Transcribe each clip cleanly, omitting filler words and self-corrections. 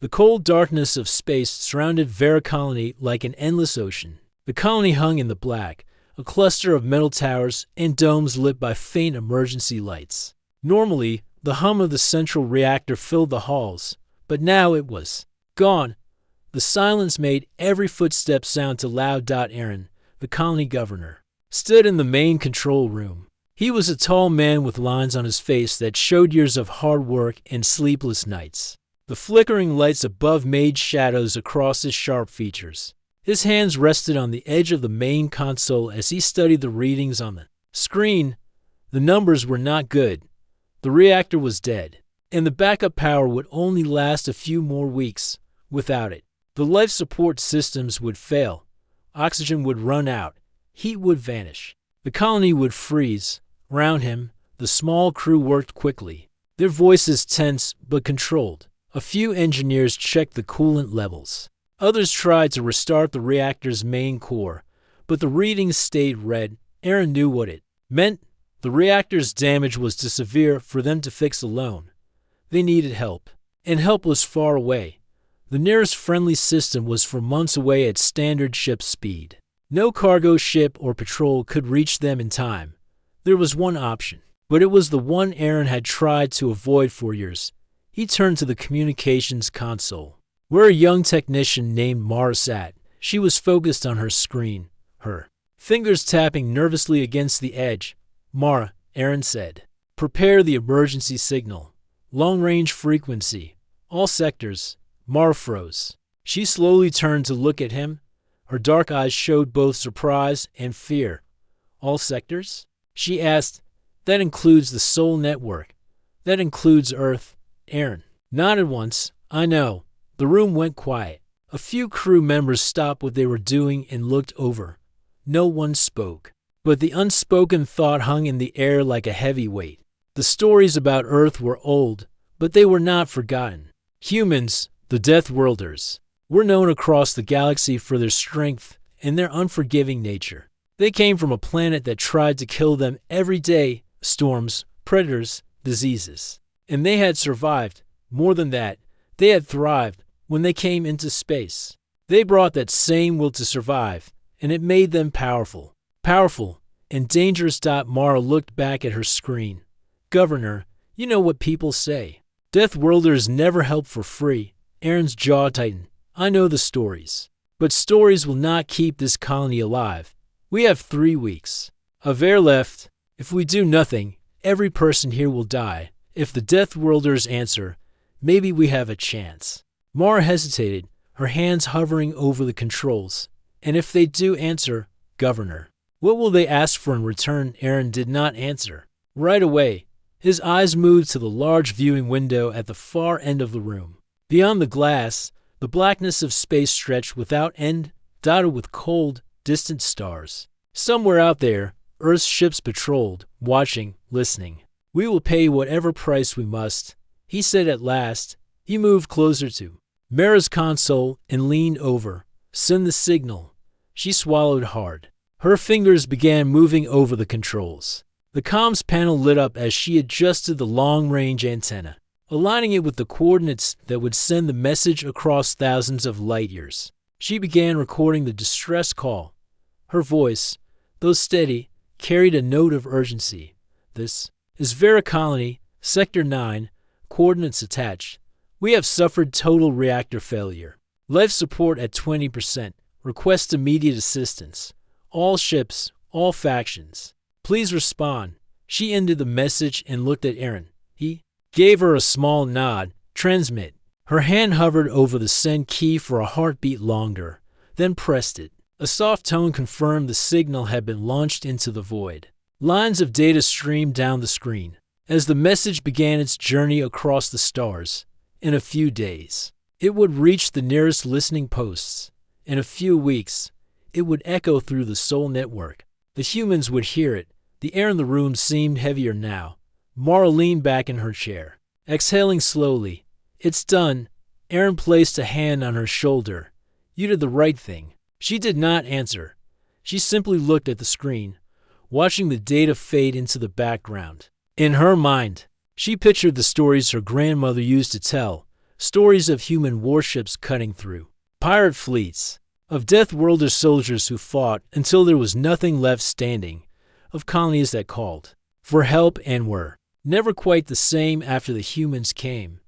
The cold darkness of space surrounded Vera Colony like an endless ocean. The colony hung in the black, a cluster of metal towers and domes lit by faint emergency lights. Normally, the hum of the central reactor filled the halls, but now it was gone. The silence made every footstep sound to loud. Aaron, the colony governor, stood in the main control room. He was a tall man with lines on his face that showed years of hard work and sleepless nights. The flickering lights above made shadows across his sharp features. His hands rested on the edge of the main console as he studied the readings on the screen. The numbers were not good. The reactor was dead, and the backup power would only last a few more weeks. Without it, the life support systems would fail. Oxygen would run out. Heat would vanish. The colony would freeze. Around him, the small crew worked quickly, their voices tense but controlled. A few engineers checked the coolant levels. Others tried to restart the reactor's main core, but the readings stayed red. Aaron knew what it meant. The reactor's damage was too severe for them to fix alone. They needed help, and help was far away. The nearest friendly system was for months away at standard ship speed. No cargo ship or patrol could reach them in time. There was one option, but it was the one Aaron had tried to avoid for years. He turned to the communications console, where a young technician named Mara sat. She was focused on her screen, her fingers tapping nervously against the edge. "Mara," Aaron said, "prepare the emergency signal. Long-range frequency. All sectors." Mara froze. She slowly turned to look at him. Her dark eyes showed both surprise and fear. "All sectors?" she asked. "That includes the Sol network. That includes Earth." Aaron nodded once. "I know." The room went quiet. A few crew members stopped what they were doing and looked over. No one spoke, but the unspoken thought hung in the air like a heavy weight. The stories about Earth were old, but they were not forgotten. Humans, the Deathworlders, were known across the galaxy for their strength and their unforgiving nature. They came from a planet that tried to kill them every day: storms, predators, diseases. And they had survived. More than that, they had thrived. When they came into space, they brought that same will to survive, and it made them powerful. Powerful and dangerous. Mara looked back at her screen. "Governor, you know what people say. Deathworlders never help for free." Aaron's jaw tightened. "I know the stories. But stories will not keep this colony alive. We have 3 weeks of air left. If we do nothing, every person here will die. If the Deathworlders answer, maybe we have a chance." Mara hesitated, her hands hovering over the controls. "And if they do answer, Governor, what will they ask for in return?" Aaron did not answer. Right away, his eyes moved to the large viewing window at the far end of the room. Beyond the glass, the blackness of space stretched without end, dotted with cold, distant stars. Somewhere out there, Earth's ships patrolled, watching, listening. "We will pay whatever price we must," he said at last. He moved closer to Mara's console and leaned over. "Send the signal." She swallowed hard. Her fingers began moving over the controls. The comms panel lit up as she adjusted the long-range antenna, aligning it with the coordinates that would send the message across thousands of light years. She began recording the distress call. Her voice, though steady, carried a note of urgency. "This is Vera Colony, Sector 9, coordinates attached. We have suffered total reactor failure. Life support at 20%. Request immediate assistance. All ships, all factions. Please respond." She ended the message and looked at Aaron. He gave her a small nod. "Transmit." Her hand hovered over the send key for a heartbeat longer, then pressed it. A soft tone confirmed the signal had been launched into the void. Lines of data streamed down the screen as the message began its journey across the stars. In a few days, it would reach the nearest listening posts. In a few weeks, it would echo through the Sol network. The humans would hear it. The air in the room seemed heavier now. Mara leaned back in her chair, exhaling slowly. "It's done." Aaron placed a hand on her shoulder. "You did the right thing." She did not answer. She simply looked at the screen, watching the data fade into the background. In her mind, she pictured the stories her grandmother used to tell, stories of human warships cutting through, pirate fleets, of Deathworlders soldiers who fought until there was nothing left standing, of colonies that called for help and were never quite the same after the humans came.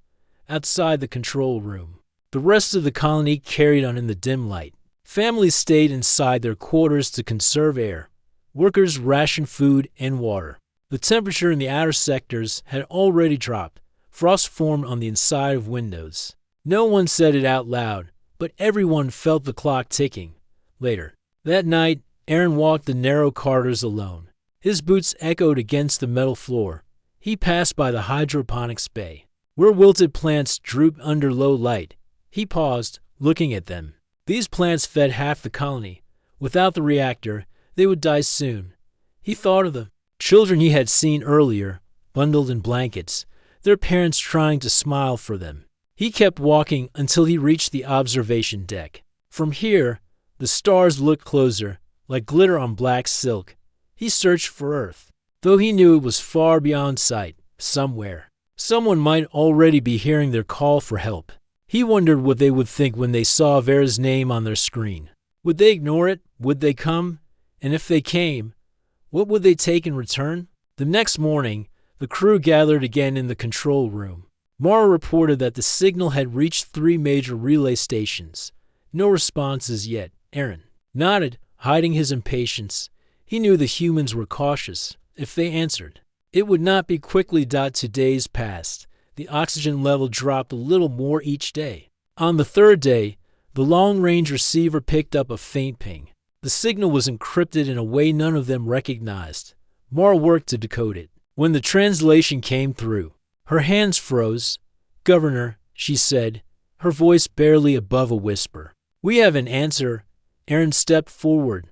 Outside the control room, the rest of the colony carried on in the dim light. Families stayed inside their quarters to conserve air. Workers rationed food and water. The temperature in the outer sectors had already dropped. Frost formed on the inside of windows. No one said it out loud, but everyone felt the clock ticking. Later that night, Aaron walked the narrow corridors alone. His boots echoed against the metal floor. He passed by the hydroponics bay, where wilted plants drooped under low light. He paused, looking at them. These plants fed half the colony. Without the reactor, they would die soon. He thought of the children he had seen earlier, bundled in blankets, their parents trying to smile for them. He kept walking until he reached the observation deck. From here, the stars looked closer, like glitter on black silk. He searched for Earth, though he knew it was far beyond sight. Somewhere, someone might already be hearing their call for help. He wondered what they would think when they saw Vera's name on their screen. Would they ignore it? Would they come? And if they came, what would they take in return? The next morning, the crew gathered again in the control room. Mara reported that the signal had reached 3 major relay stations. No responses yet. Aaron nodded, hiding his impatience. He knew the humans were cautious. If they answered, it would not be quickly. 2 days passed. The oxygen level dropped a little more each day. On the 3rd day, the long-range receiver picked up a faint ping. The signal was encrypted in a way none of them recognized. Mara worked to decode it. When the translation came through, her hands froze. "Governor," she said, her voice barely above a whisper. "We have an answer." Aaron stepped forward.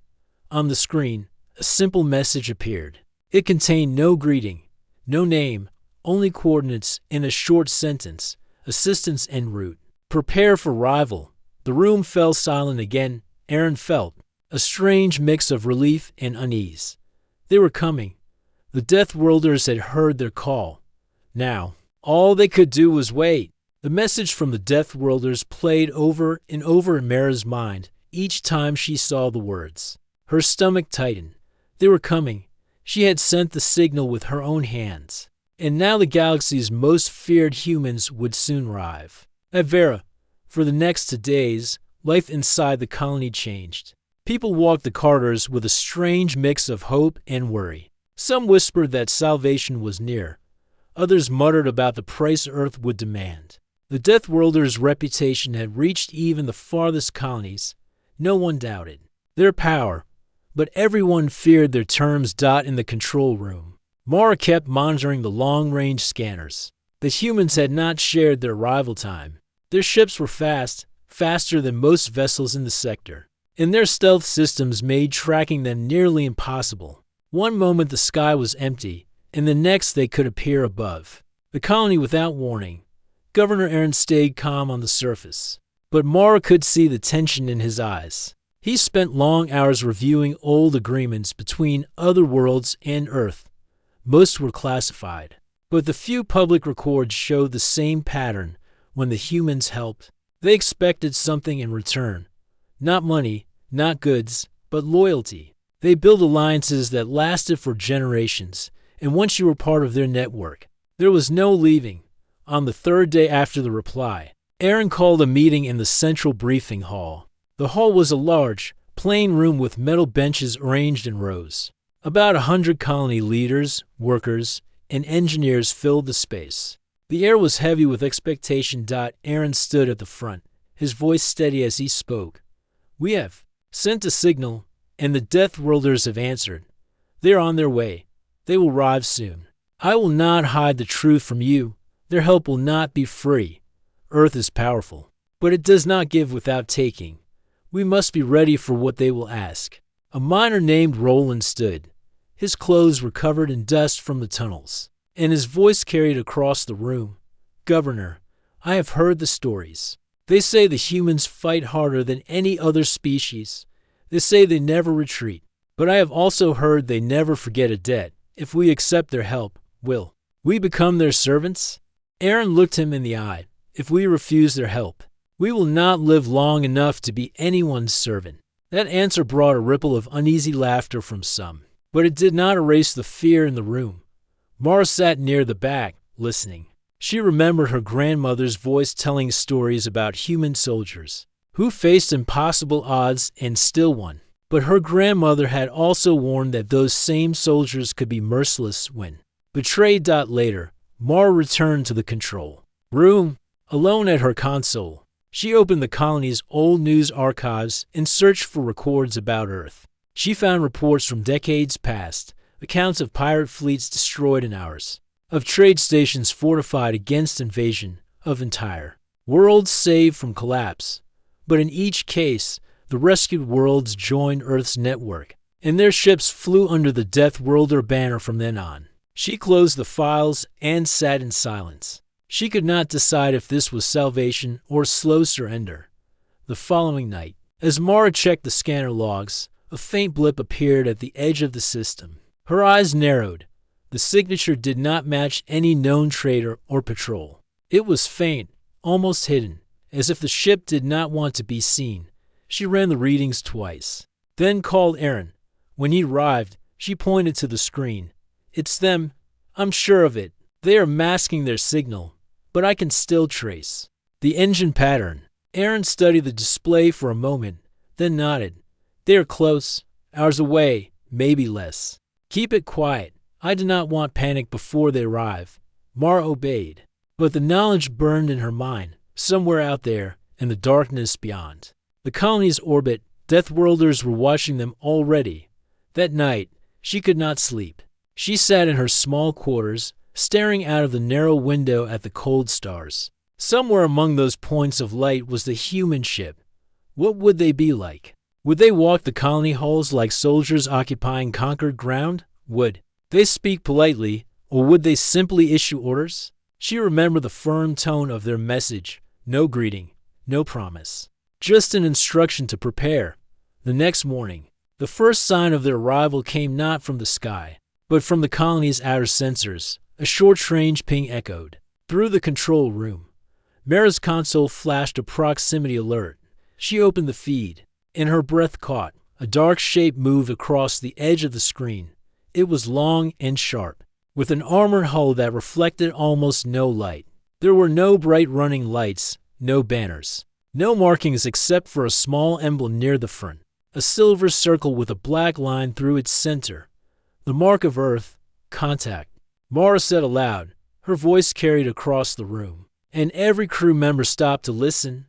On the screen, a simple message appeared. It contained no greeting, no name, only coordinates in a short sentence. Assistance en route. Prepare for arrival. The room fell silent again. Aaron felt a strange mix of relief and unease. They were coming. The Deathworlders had heard their call. Now, all they could do was wait. The message from the Deathworlders played over and over in Mara's mind each time she saw the words. Her stomach tightened. They were coming. She had sent the signal with her own hands. And now the galaxy's most feared humans would soon arrive. At Vera, for the next 2 days, life inside the colony changed. People walked the corridors with a strange mix of hope and worry. Some whispered that salvation was near. Others muttered about the price Earth would demand. The Deathworlders' reputation had reached even the farthest colonies. No one doubted their power, but everyone feared their terms. In the control room, Mara kept monitoring the long-range scanners. The humans had not shared their arrival time. Their ships were fast, faster than most vessels in the sector, and their stealth systems made tracking them nearly impossible. One moment the sky was empty, and the next they could appear above the colony without warning. Governor Aaron stayed calm on the surface, but Mara could see the tension in his eyes. He spent long hours reviewing old agreements between other worlds and Earth. Most were classified, but the few public records showed the same pattern. When the humans helped, they expected something in return. Not money, not goods, but loyalty. They built alliances that lasted for generations, and once you were part of their network, there was no leaving. On the 3rd day after the reply, Aaron called a meeting in the central briefing hall. The hall was a large, plain room with metal benches arranged in rows. About 100 colony leaders, workers, and engineers filled the space. The air was heavy with expectation. Aaron stood at the front, his voice steady as he spoke. "We have sent a signal, and the Deathworlders have answered. They're on their way. They will arrive soon. I will not hide the truth from you. Their help will not be free. Earth is powerful, but it does not give without taking. We must be ready for what they will ask." A miner named Roland stood. His clothes were covered in dust from the tunnels, and his voice carried across the room. "Governor, I have heard the stories. They say the humans fight harder than any other species. They say they never retreat. But I have also heard they never forget a debt. If we accept their help, will we become their servants?" Aaron looked him in the eye. if we refuse their help. We will not live long enough to be anyone's servant." That answer brought a ripple of uneasy laughter from some, but it did not erase the fear in the room. Mara sat near the back, listening. She remembered her grandmother's voice telling stories about human soldiers who faced impossible odds and still won. But her grandmother had also warned that those same soldiers could be merciless when betrayed. Later, Mara returned to the control room, alone at her console. She opened the colony's old news archives and searched for records about Earth. She found reports from decades past, accounts of pirate fleets destroyed in hours, of trade stations fortified against invasion, of entire worlds saved from collapse. But in each case, the rescued worlds joined Earth's network, and their ships flew under the Deathworlder banner from then on. She closed the files and sat in silence. She could not decide if this was salvation or slow surrender. The following night, as Mara checked the scanner logs, a faint blip appeared at the edge of the system. Her eyes narrowed. The signature did not match any known trader or patrol. It was faint, almost hidden, as if the ship did not want to be seen. She ran the readings twice, then called Aaron. When he arrived, she pointed to the screen. "It's them. I'm sure of it. They are masking their signal, but I can still trace the engine pattern." Aaron studied the display for a moment, then nodded. "They are close. Hours away, maybe less. Keep it quiet. I do not want panic before they arrive." Mara obeyed, but the knowledge burned in her mind, somewhere out there in the darkness beyond the colony's orbit. Deathworlders were watching them already. That night, she could not sleep. She sat in her small quarters, staring out of the narrow window at the cold stars. Somewhere among those points of light was the human ship. What would they be like? Would they walk the colony halls like soldiers occupying conquered ground? Would they speak politely, or would they simply issue orders? She remembered the firm tone of their message. No greeting, no promise. Just an instruction to prepare. The next morning, the first sign of their arrival came not from the sky, but from the colony's outer sensors. A short-range ping echoed through the control room. Mara's console flashed a proximity alert. She opened the feed, and her breath caught. A dark shape moved across the edge of the screen. It was long and sharp, with an armored hull that reflected almost no light. There were no bright running lights, no banners, no markings except for a small emblem near the front, a silver circle with a black line through its center. The mark of Earth, contact. Mara said aloud. Her voice carried across the room, and every crew member stopped to listen.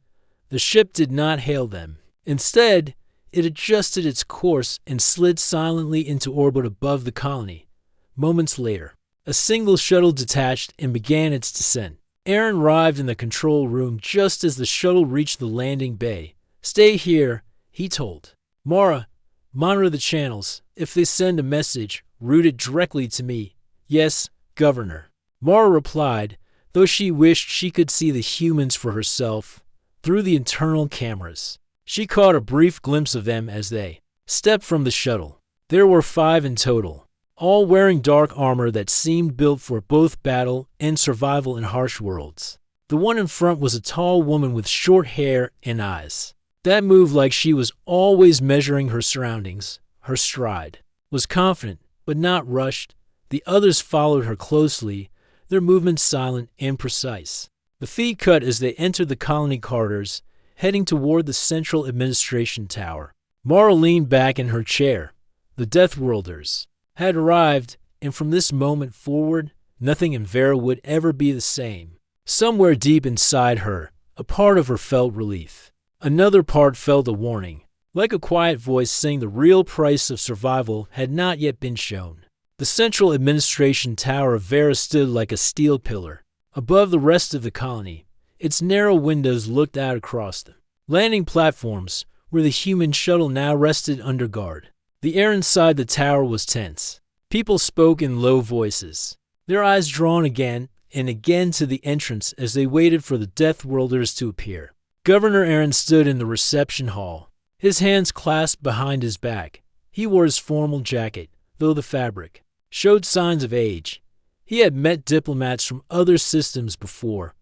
The ship did not hail them. Instead, it adjusted its course and slid silently into orbit above the colony. Moments later, a single shuttle detached and began its descent. Aaron arrived in the control room just as the shuttle reached the landing bay. "Stay here," he told. "Mara, monitor the channels. If they send a message, route it directly to me." "Yes, Governor." Mara replied, though she wished she could see the humans for herself through the internal cameras. She caught a brief glimpse of them as they stepped from the shuttle. There were 5 in total, all wearing dark armor that seemed built for both battle and survival in harsh worlds. The one in front was a tall woman with short hair and eyes that moved like she was always measuring her surroundings. Her stride was confident, but not rushed. The others followed her closely, their movements silent and precise. The feed cut as they entered the colony corridors, heading toward the central administration tower. Mara leaned back in her chair. The Deathworlders had arrived, and from this moment forward, nothing in Vera would ever be the same. Somewhere deep inside her, a part of her felt relief. Another part felt a warning, like a quiet voice saying the real price of survival had not yet been shown. The central administration tower of Vera stood like a steel pillar above the rest of the colony. Its narrow windows looked out across the landing platforms, where the human shuttle now rested under guard. The air inside the tower was tense. People spoke in low voices, their eyes drawn again and again to the entrance as they waited for the Deathworlders to appear. Governor Aaron stood in the reception hall, his hands clasped behind his back. He wore his formal jacket, though the fabric showed signs of age. He had met diplomats from other systems before,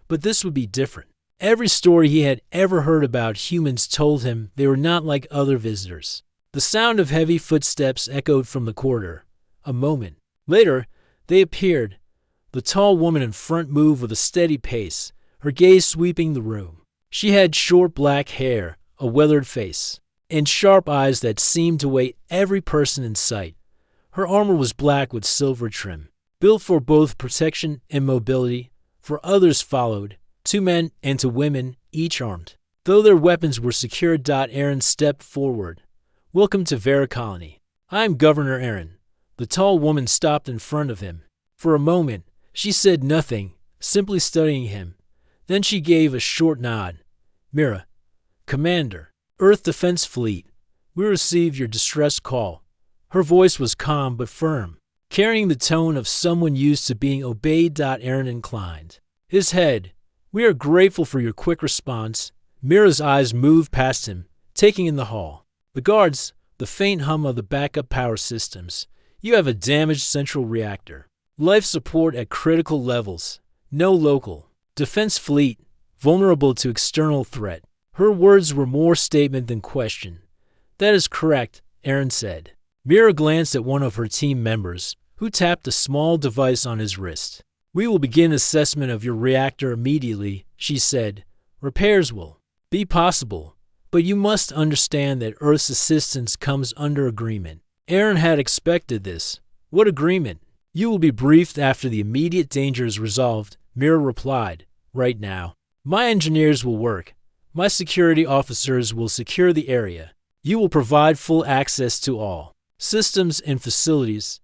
But this would be different. Every story he had ever heard about humans told him they were not like other visitors. The sound of heavy footsteps echoed from the corridor. A moment later, they appeared. The tall woman in front moved with a steady pace, her gaze sweeping the room. She had short black hair, a weathered face, and sharp eyes that seemed to weigh every person in sight. Her armor was black with silver trim, built for both protection and mobility. For others followed, 2 men and 2 women, each armed. Though their weapons were secured, Aaron stepped forward. "Welcome to Vera Colony. I am Governor Aaron." The tall woman stopped in front of him. For a moment, she said nothing, simply studying him. Then she gave a short nod. "Mira, Commander, Earth Defense Fleet, we received your distress call." Her voice was calm but firm, carrying the tone of someone used to being obeyed. Aaron inclined his head. "We are grateful for your quick response." Mira's eyes moved past him, taking in the hall. The guards, the faint hum of the backup power systems. "You have a damaged central reactor. Life support at critical levels. No local. Defense fleet, vulnerable to external threat." Her words were more statement than question. "That is correct," Aaron said. Mira glanced at one of her team members, who tapped a small device on his wrist. "We will begin assessment of your reactor immediately," she said. "Repairs will be possible, but you must understand that Earth's assistance comes under agreement." Aaron had expected this. "What agreement?" "You will be briefed after the immediate danger is resolved," Mira replied. "Right now, my engineers will work. My security officers will secure the area. You will provide full access to all systems and facilities."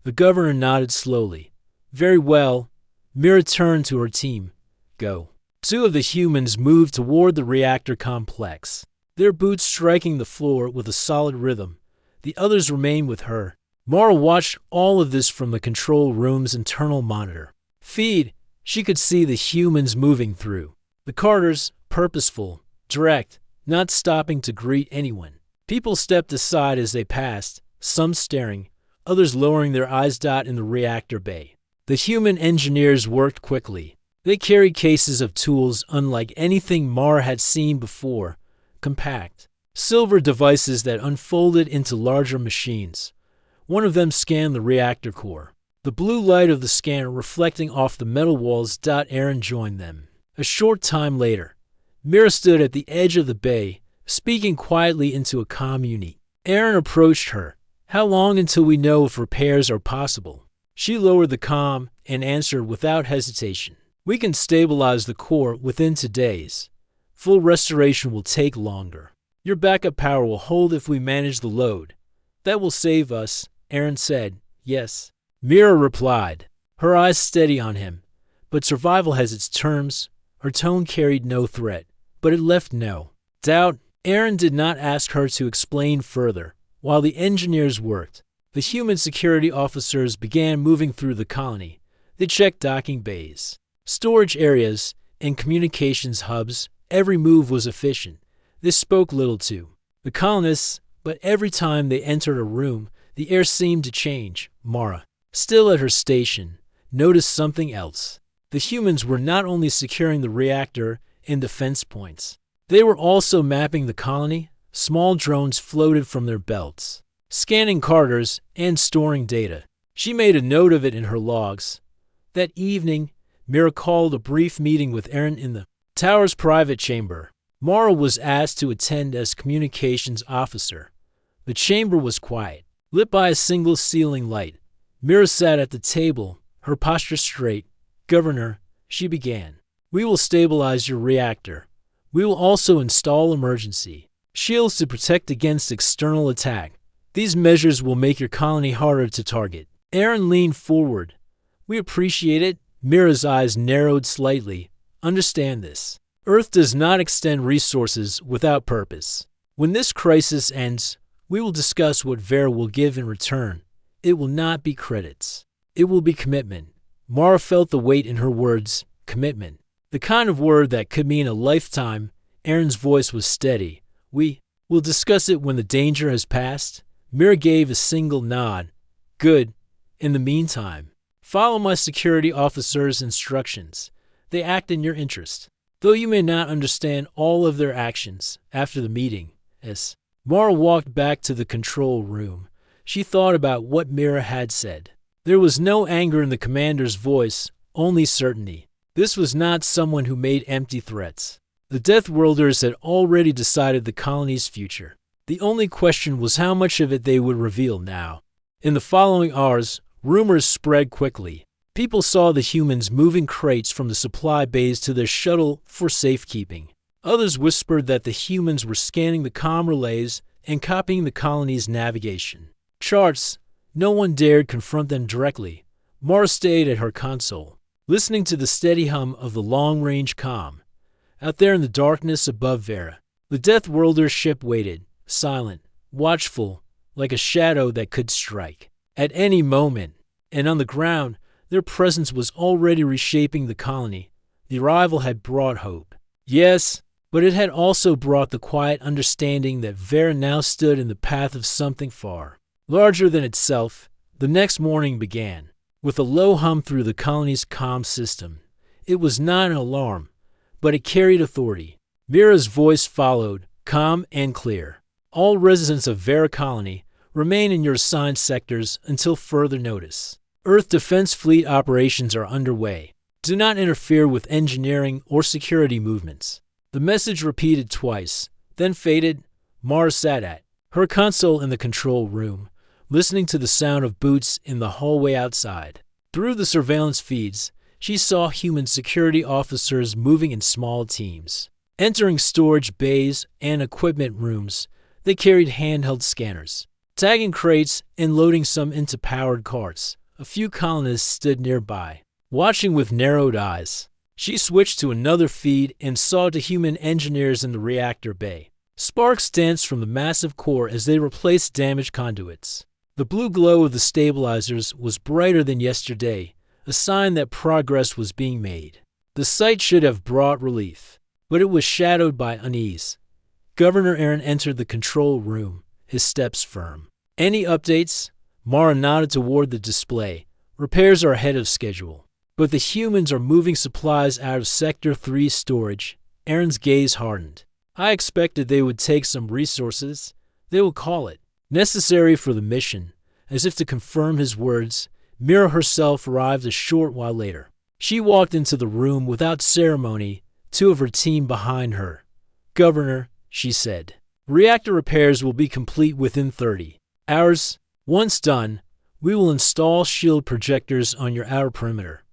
The governor nodded slowly. "Very well." Mira turned to her team. "Go." 2 of the humans moved toward the reactor complex, their boots striking the floor with a solid rhythm. The others remained with her. Mara watched all of this from the control room's internal monitor feed. She could see the humans moving through the corridors, purposeful, direct, not stopping to greet anyone. People stepped aside as they passed, some staring, others lowering their eyes. In the reactor bay, the human engineers worked quickly. They carried cases of tools unlike anything Mara had seen before, compact, silver devices that unfolded into larger machines. One of them scanned the reactor core, the blue light of the scanner reflecting off the metal walls. Aaron joined them. A short time later, Mira stood at the edge of the bay, speaking quietly into a comm unit. Aaron approached her. "How long until we know if repairs are possible?" She lowered the comm and answered without hesitation. "We can stabilize the core within 2 days. Full restoration will take longer. Your backup power will hold if we manage the load." "That will save us," Aaron said. "Yes," Mira replied, her eyes steady on him. "But survival has its terms." Her tone carried no threat, but it left no doubt. Aaron did not ask her to explain further. While the engineers worked, the human security officers began moving through the colony. They checked docking bays, storage areas, and communications hubs. Every move was efficient. They spoke little to the colonists, but every time they entered a room, the air seemed to change. Mara, still at her station, noticed something else. The humans were not only securing the reactor and defense points, they were also mapping the colony. Small drones floated from their belts, scanning corridors and storing data. She made a note of it in her logs. That evening, Mira called a brief meeting with Aaron in the tower's private chamber. Mara was asked to attend as communications officer. The chamber was quiet, lit by a single ceiling light. Mira sat at the table, her posture straight. "Governor," she began, "we will stabilize your reactor. We will also install emergency shields to protect against external attack. These measures will make your colony harder to target." Aaron leaned forward. "We appreciate it." Mira's eyes narrowed slightly. "Understand this. Earth does not extend resources without purpose. When this crisis ends, we will discuss what Vera will give in return. It will not be credits. It will be commitment." Mara felt the weight in her words. Commitment. The kind of word that could mean a lifetime. Aaron's voice was steady. "We will discuss it when the danger has passed." Mira gave a single nod. "Good. In the meantime, follow my security officer's instructions. they act in your interest. Though you may not understand all of their actions after the meeting, as Mara walked back to the control room, she thought about what Mira had said. There was no anger in the commander's voice, only certainty. This was not someone who made empty threats. The Deathworlders had already decided the colony's future. The only question was how much of it they would reveal now. In the following hours, rumors spread quickly. People saw the humans moving crates from the supply bays to their shuttle for safekeeping. Others whispered that the humans were scanning the comm relays and copying the colony's navigation charts. No one dared confront them directly. Mara stayed at her console, listening to the steady hum of the long-range comm. Out there in the darkness above Vera, the Deathworlder ship waited, silent, watchful, like a shadow that could strike at any moment. And on the ground, their presence was already reshaping the colony. The arrival had brought hope. Yes, but it had also brought the quiet understanding that Vera now stood in the path of something far larger than itself. The next morning began with a low hum through the colony's comm system. It was not an alarm, but it carried authority. Mira's voice followed, calm and clear. All residents of Vera Colony remain in your assigned sectors until further notice. Earth Defense Fleet operations are underway. Do not interfere with engineering or security movements. The message repeated twice, then faded. Mara sat at her console in the control room, listening to the sound of boots in the hallway outside. Through the surveillance feeds, she saw human security officers moving in small teams, entering storage bays and equipment rooms. They carried handheld scanners, tagging crates and loading some into powered carts. A few colonists stood nearby, watching with narrowed eyes. She switched to another feed and saw the human engineers in the reactor bay. Sparks danced from the massive core as they replaced damaged conduits. The blue glow of the stabilizers was brighter than yesterday, a sign that progress was being made. The sight should have brought relief, but it was shadowed by unease. Governor Aaron entered the control room, his steps firm. Any updates? Mara nodded toward the display. Repairs are ahead of schedule, but the humans are moving supplies out of Sector 3 storage. Aaron's gaze hardened. I expected they would take some resources. They will call it necessary for the mission. As if to confirm his words, Mira herself arrived a short while later. She walked into the room without ceremony, two of her team behind her. Governor, she said, reactor repairs will be complete within 30 hours. Once done, we will install shield projectors on your outer perimeter.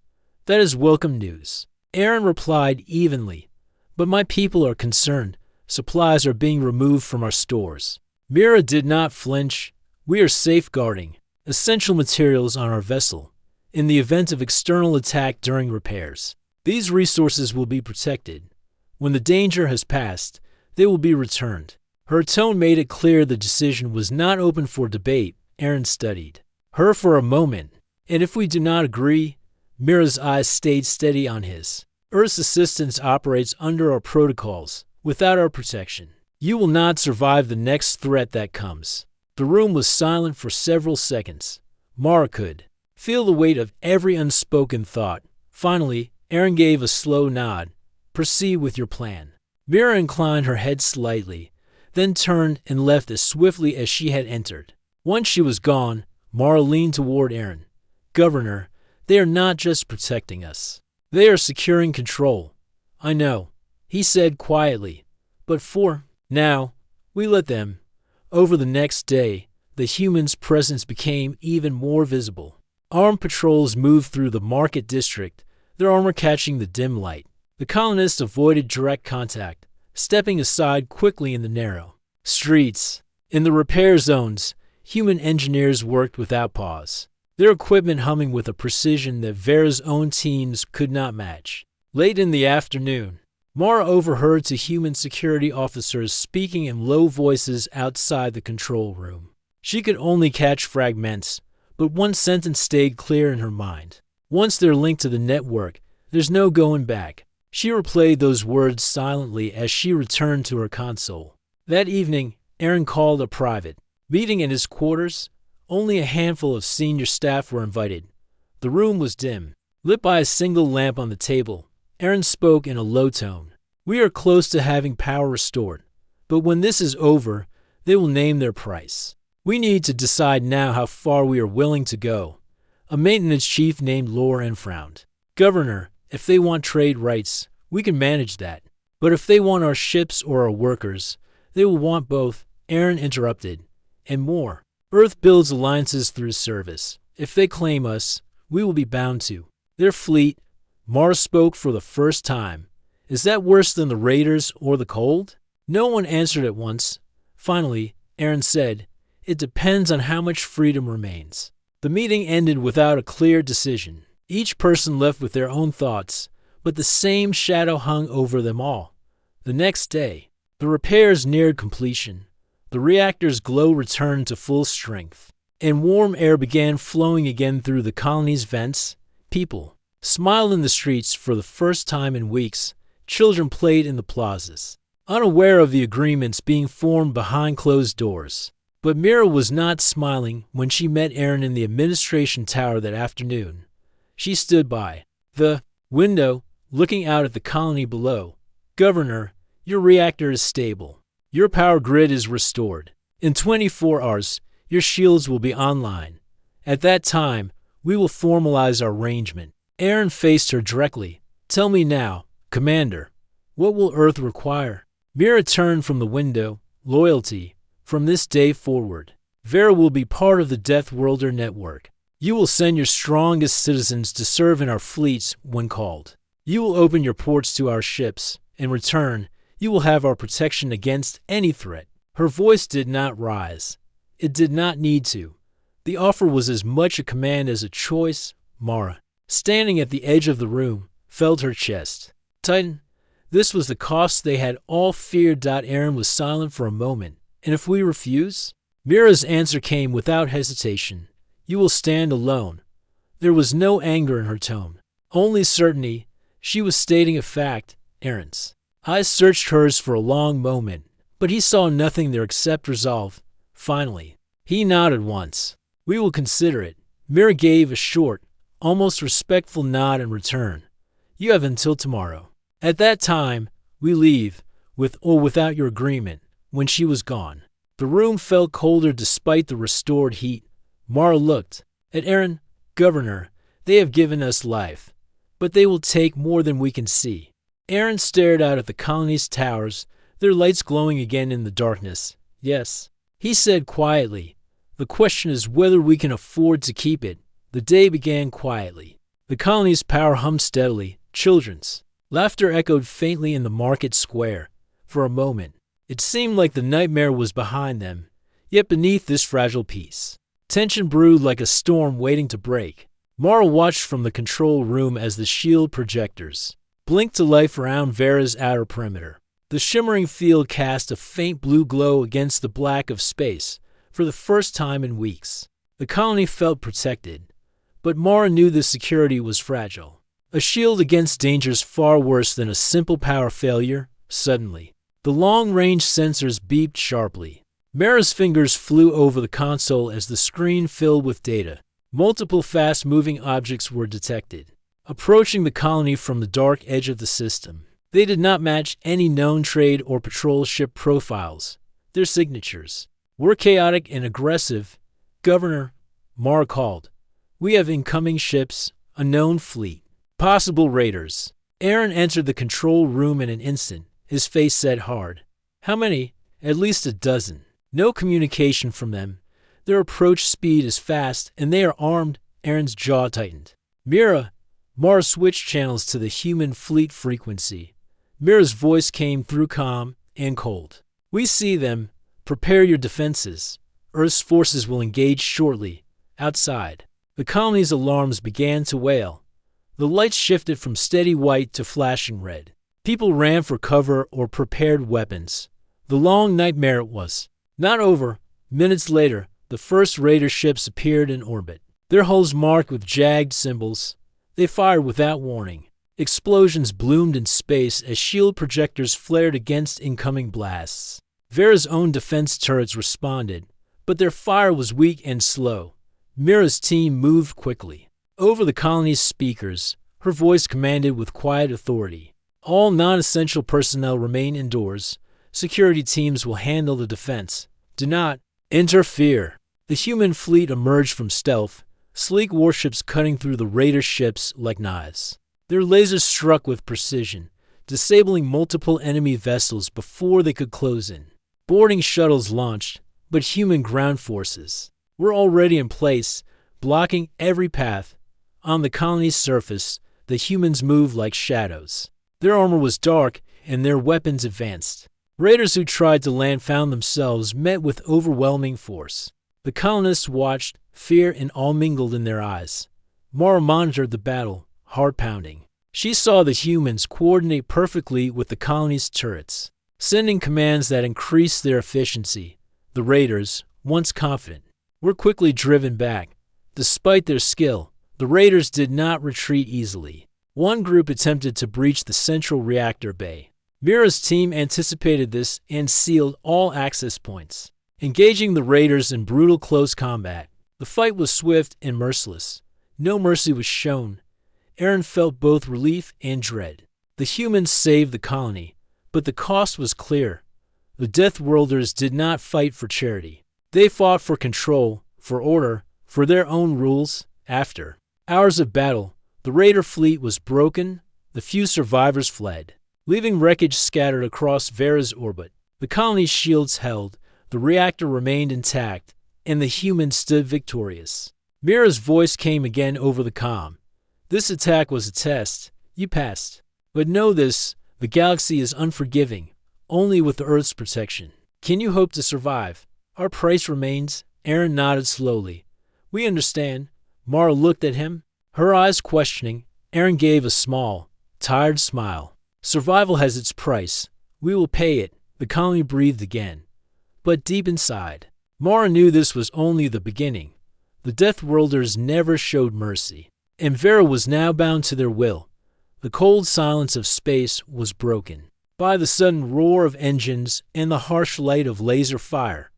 That is welcome news. Aaron replied evenly, but my people are concerned. Supplies are being removed from our stores. Mira did not flinch. We are safeguarding essential materials on our vessel in the event of external attack during repairs. These resources will be protected. When the danger has passed, they will be returned. Her tone made it clear the decision was not open for debate. Aaron studied her for a moment, and if we do not agree, Mira's eyes stayed steady on his. Earth's assistance operates under our protocols. Without our protection, you will not survive the next threat that comes. The room was silent for several seconds. Mara could feel the weight of every unspoken thought. Finally, Aaron gave a slow nod. Proceed with your plan. Mira inclined her head slightly, then turned and left as swiftly as she had entered. Once she was gone, Mara leaned toward Aaron. Governor, they are not just protecting us. They are securing control. I know, he said quietly, but for now, we let them. Over the next day, the humans' presence became even more visible. Armed patrols moved through the market district, their armor catching the dim light. The colonists avoided direct contact, stepping aside quickly in the narrow streets. In the repair zones, human engineers worked without pause, their equipment humming with a precision that Vera's own teams could not match. Late in the afternoon, Mara overheard two human security officers speaking in low voices outside the control room. She could only catch fragments, but one sentence stayed clear in her mind. Once they're linked to the network, there's no going back. She replayed those words silently as she returned to her console. That evening, Aaron called a private meeting in his quarters. Only a handful of senior staff were invited. The room was dim, lit by a single lamp on the table. Aaron spoke in a low tone. "We are close to having power restored, but when this is over, they will name their price. We need to decide now how far we are willing to go." A maintenance chief named Loren frowned. "Governor, if they want trade rights, we can manage that. But if they want our ships or our workers, they will want both," Aaron interrupted. "And more. Earth builds alliances through service. If they claim us, we will be bound to. Their fleet," Mars spoke for the first time. "Is that worse than the raiders or the cold?" No one answered at once. Finally, Aaron said, "It depends on how much freedom remains." The meeting ended without a clear decision. Each person left with their own thoughts, but the same shadow hung over them all. The next day, the repairs neared completion. The reactor's glow returned to full strength, and warm air began flowing again through the colony's vents. People smiled in the streets for the first time in weeks. Children played in the plazas, unaware of the agreements being formed behind closed doors. But Mira was not smiling when she met Aaron in the administration tower that afternoon. She stood by the window, looking out at the colony below. "Governor, your reactor is stable. Your power grid is restored. In 24 hours, your shields will be online. At that time, we will formalize our arrangement." Aaron faced her directly. "Tell me now, Commander, what will Earth require?" Mira turned from the window. "Loyalty. From this day forward, Vera will be part of the Deathworlder network. You will send your strongest citizens to serve in our fleets when called. You will open your ports to our ships. In return, you will have our protection against any threat." Her voice did not rise. It did not need to. The offer was as much a command as a choice. Mara, standing at the edge of the room, felt her chest tighten. This was the cost they had all feared. Aaron was silent for a moment. "And if we refuse?" Mira's answer came without hesitation. "You will stand alone." There was no anger in her tone, only certainty. She was stating a fact. Aaron's eyes searched hers for a long moment, but he saw nothing there except resolve. Finally, he nodded once. "We will consider it." Mira gave a short, almost respectful nod in return. "You have until tomorrow. At that time, we leave, with or without your agreement." When she was gone, the room felt colder despite the restored heat. Mara looked at Aaron. "Governor, they have given us life, but they will take more than we can see." Aaron stared out at the colony's towers, their lights glowing again in the darkness. "Yes," he said quietly. "The question is whether we can afford to keep it." The day began quietly. The colony's power hummed steadily. Children's laughter echoed faintly in the market square. For a moment, it seemed like the nightmare was behind them. Yet beneath this fragile peace, tension brewed like a storm waiting to break. Mara watched from the control room as the shield projectors blinked to life around Vera's outer perimeter. The shimmering field cast a faint blue glow against the black of space. For the first time in weeks, the colony felt protected. But Mara knew the security was fragile. A shield against dangers far worse than a simple power failure. Suddenly, the long-range sensors beeped sharply. Mara's fingers flew over the console as the screen filled with data. Multiple fast-moving objects were detected, approaching the colony from the dark edge of the system. They did not match any known trade or patrol ship profiles. Their signatures were chaotic and aggressive. "Governor," Mara called, "we have incoming ships, a known fleet, possible raiders." Aaron entered the control room in an instant. His face set hard. "How many?" "At least a dozen. No communication from them. Their approach speed is fast, and they are armed." Aaron's jaw tightened. "Mira." Mara switched channels to the human fleet frequency. Mira's voice came through calm and cold. "We see them. Prepare your defenses. Earth's forces will engage shortly." Outside, the colony's alarms began to wail. The lights shifted from steady white to flashing red. People ran for cover or prepared weapons. The long nightmare was not over. Minutes later, the first raider ships appeared in orbit, their hulls marked with jagged symbols. They fired without warning. Explosions bloomed in space as shield projectors flared against incoming blasts. Vera's own defense turrets responded, but their fire was weak and slow. Mira's team moved quickly. Over the colony's speakers, Her voice commanded with quiet authority. All non-essential personnel remain indoors. Security teams will handle the defense. Do not interfere. The human fleet emerged from stealth, sleek warships cutting through the raider ships like knives. Their lasers struck with precision, disabling multiple enemy vessels before they could close in. Boarding shuttles launched, but human ground forces were already in place, blocking every path. On the colony's surface, the humans moved like shadows. Their armor was dark, and their weapons advanced. Raiders who tried to land found themselves met with overwhelming force. The colonists watched, fear and awe mingled in their eyes. Mara monitored the battle, heart pounding. She saw the humans coordinate perfectly with the colony's turrets, sending commands that increased their efficiency. The raiders, once confident, were quickly driven back. Despite their skill, the raiders did not retreat easily. One group attempted to breach the central reactor bay. Mira's team anticipated this and sealed all access points, engaging the raiders in brutal close combat. The fight was swift and merciless. No mercy was shown. Aaron felt both relief and dread. The humans saved the colony, but the cost was clear. The Deathworlders did not fight for charity. They fought for control, for order, for their own rules. After hours of battle, the raider fleet was broken. The few survivors fled, leaving wreckage scattered across Vera's orbit. The colony's shields held, the reactor remained intact, and the humans stood victorious. Mira's voice came again over the comm. This attack was a test. You passed. But know this, the galaxy is unforgiving, only with the Earth's protection. Can you hope to survive? Our price remains. Aaron nodded slowly. We understand. Mara looked at him, her eyes questioning. Aaron gave a small, tired smile. Survival has its price. We will pay it. The colony breathed again. But deep inside, Mara knew this was only the beginning. The Deathworlders never showed mercy, and Vera was now bound to their will. The cold silence of space was broken by the sudden roar of engines and the harsh light of laser fire.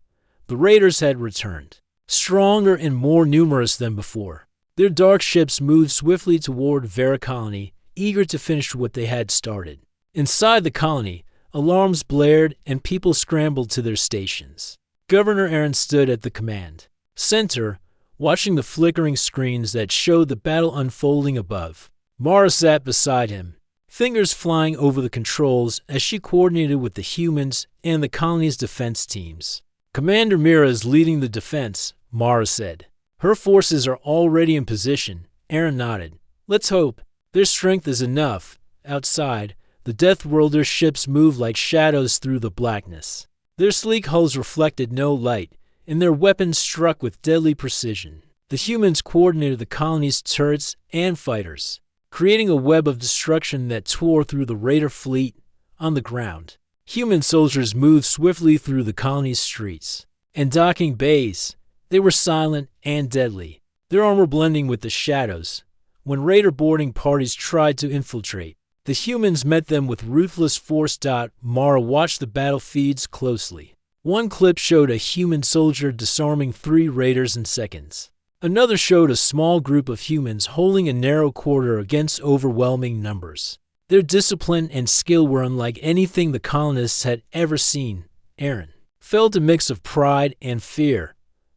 The raiders had returned, stronger and more numerous than before. Their dark ships moved swiftly toward Vera Colony, eager to finish what they had started. Inside the colony, alarms blared and people scrambled to their stations. Governor Aaron stood at the command center, watching the flickering screens that showed the battle unfolding above. Mara sat beside him, fingers flying over the controls as she coordinated with the humans and the colony's defense teams. Commander Mira is leading the defense, Mara said. Her forces are already in position. Aaron nodded. Let's hope. Their strength is enough. Outside, the Deathworlders' ships moved like shadows through the blackness. Their sleek hulls reflected no light, and their weapons struck with deadly precision. The humans coordinated the colony's turrets and fighters, creating a web of destruction that tore through the raider fleet. On the ground, human soldiers moved swiftly through the colony's streets and docking bays. They were silent and deadly, their armor blending with the shadows. When raider boarding parties tried to infiltrate, the humans met them with ruthless force. Mara watched the battle feeds closely. One clip showed a human soldier disarming 3 raiders in seconds. Another showed a small group of humans holding a narrow quarter against overwhelming numbers. Their discipline and skill were unlike anything the colonists had ever seen. Aaron felt a mix of pride and fear.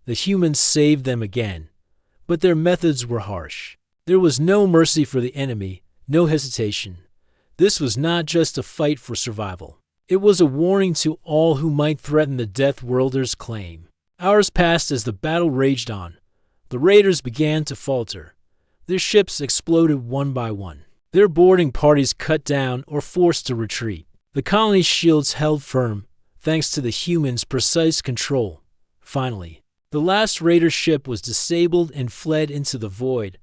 The humans saved them again, but their methods were harsh. There was no mercy for the enemy, no hesitation. This was not just a fight for survival. It was a warning to all who might threaten the Deathworlders' claim. Hours passed as the battle raged on. The raiders began to falter. Their ships exploded one by one, their boarding parties cut down or forced to retreat. The colony's shields held firm, thanks to the humans' precise control. Finally, the last raider ship was disabled and fled into the void.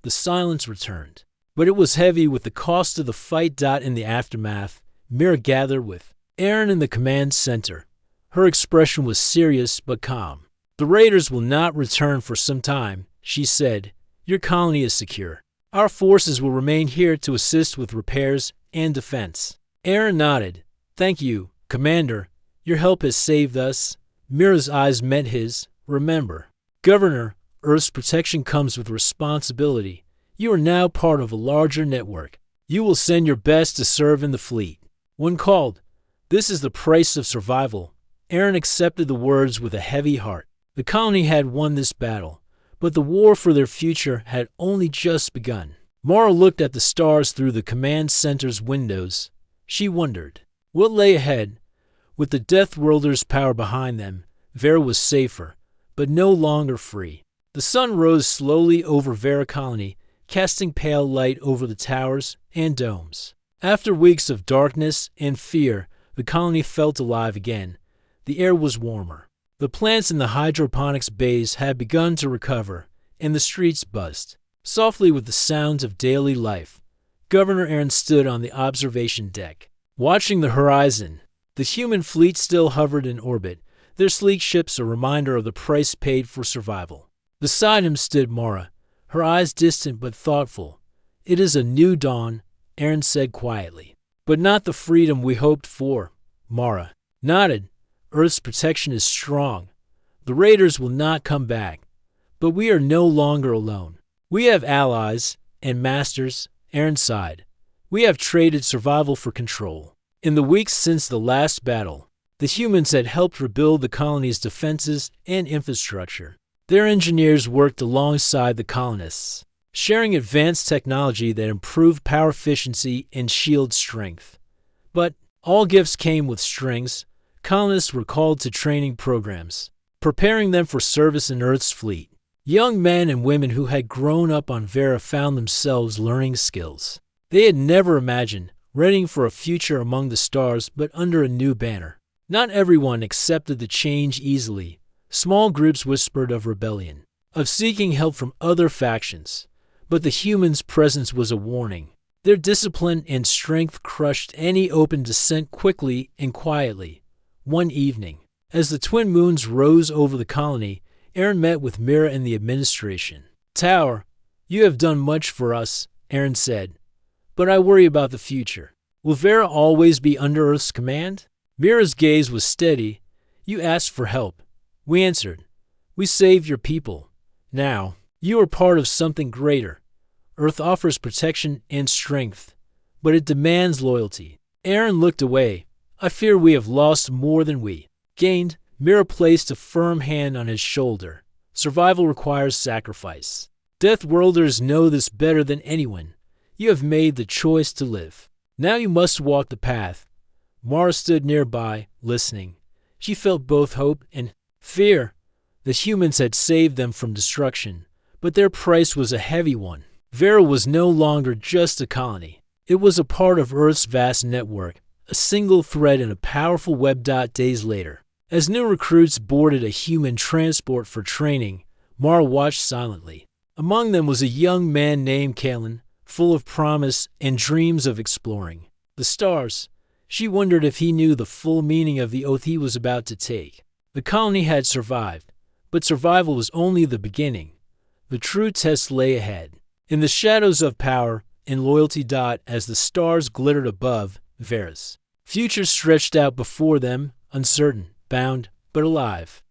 The silence returned, but it was heavy with the cost of the fight. In the aftermath, Mira gathered with Aaron in the command center. Her expression was serious but calm. The raiders will not return for some time, she said. Your colony is secure. Our forces will remain here to assist with repairs and defense. Aaron nodded. Thank you, Commander. Your help has saved us. Mira's eyes met his. Remember, Governor, Earth's protection comes with responsibility. You are now part of a larger network. You will send your best to serve in the fleet. When called, this is the price of survival. Aaron accepted the words with a heavy heart. The colony had won this battle, but the war for their future had only just begun. Mara looked at the stars through the command center's windows. She wondered what lay ahead. With the Deathworlders' power behind them, Vera was safer, but no longer free. The sun rose slowly over Vera Colony, casting pale light over the towers and domes. After weeks of darkness and fear, the colony felt alive again. The air was warmer. The plants in the hydroponics bays had begun to recover, and the streets buzzed softly with the sounds of daily life. Governor Aaron stood on the observation deck, watching the horizon. The human fleet still hovered in orbit, their sleek ships a reminder of the price paid for survival. Beside him stood Mara, her eyes distant but thoughtful. "It is a new dawn," Aaron said quietly. "But not the freedom we hoped for." Mara nodded. "Earth's protection is strong. The raiders will not come back. But we are no longer alone. We have allies and masters." Aaron sighed. "We have traded survival for control." In the weeks since the last battle, the humans had helped rebuild the colony's defenses and infrastructure. Their engineers worked alongside the colonists, sharing advanced technology that improved power efficiency and shield strength. But all gifts came with strings. Colonists were called to training programs, preparing them for service in Earth's fleet. Young men and women who had grown up on Vera found themselves learning skills they had never imagined, readying for a future among the stars but under a new banner. Not everyone accepted the change easily. Small groups whispered of rebellion, of seeking help from other factions. But the humans' presence was a warning. Their discipline and strength crushed any open dissent quickly and quietly. One evening, as the twin moons rose over the colony, Aaron met with Mira in the administration. "Tower, you have done much for us," Aaron said. "But I worry about the future. Will Vera always be under Earth's command?" Mira's gaze was steady. "You asked for help. We answered. We saved your people. Now, you are part of something greater. Earth offers protection and strength, but it demands loyalty." Aaron looked away. "I fear we have lost more than we gained." Mira placed a firm hand on his shoulder. "Survival requires sacrifice. Deathworlders know this better than anyone. You have made the choice to live. Now you must walk the path." Mara stood nearby, listening. She felt both hope and fear. The humans had saved them from destruction, but their price was a heavy one. Vera was no longer just a colony. It was a part of Earth's vast network, a single thread in a powerful web. Days later, as new recruits boarded a human transport for training, Mara watched silently. Among them was a young man named Kalen, full of promise and dreams of exploring the stars. She wondered if he knew the full meaning of the oath he was about to take. The colony had survived, but survival was only the beginning. The true test lay ahead. In the shadows of power and loyalty. As the stars glittered above, Vera's future stretched out before them, uncertain, bound, but alive.